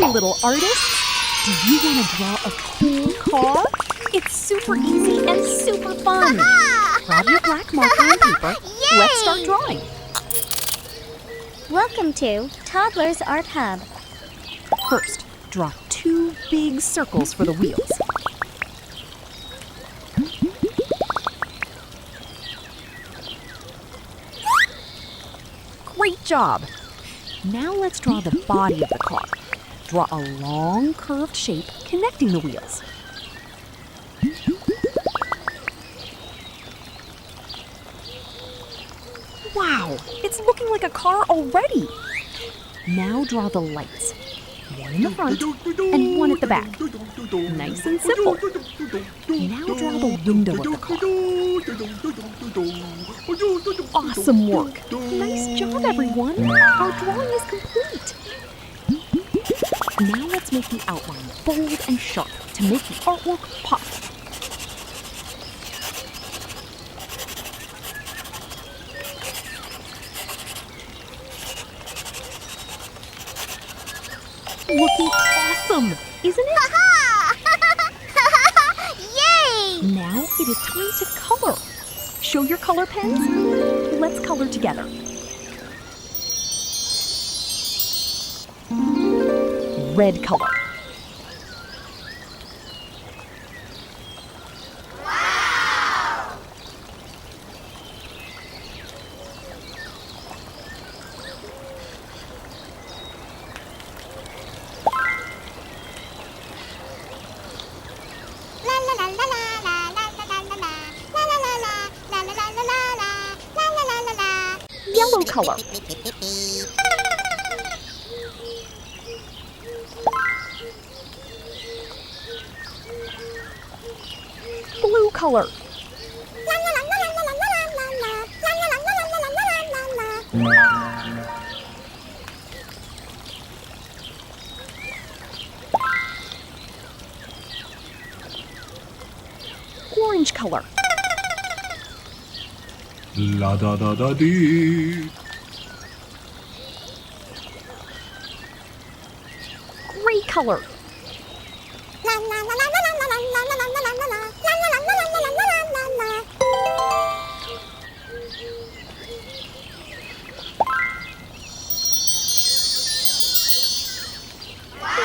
Hey, little artists! Do you want to draw a cool car? It's super easy and super fun. Grab your black marker and paper. Yay! Let's start drawing. Welcome to Toddlers Art Hub. First, draw 2 big circles for the wheels. Great job! Now let's draw the body of the car. Draw a long curved shape connecting the wheels. Wow, it's looking like a car already. Now draw the lights. One in the front and one at the back. Nice and simple. Now draw the window of the car. Awesome work. Nice job, everyone. Our drawing is complete. Now let's make the outline bold and sharp to make the artwork pop. Looking awesome, isn't it? Yay! Now it is time to color. Show your color pens. Let's color together. Red color. Wow! Yellow color. Blue color. Orange color. La da da da dee. Gray color.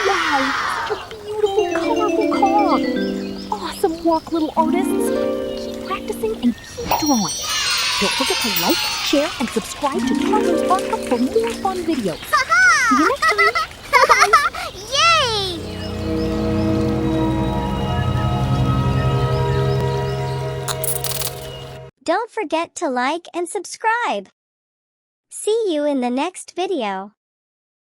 Wow, such a beautiful, colorful car. Awesome work, little artists. Keep practicing and keep drawing. Don't forget to like, share, and subscribe to Toddlers Art Hub for more fun videos. See you next time. Yay! Don't forget to like and subscribe. See you in the next video.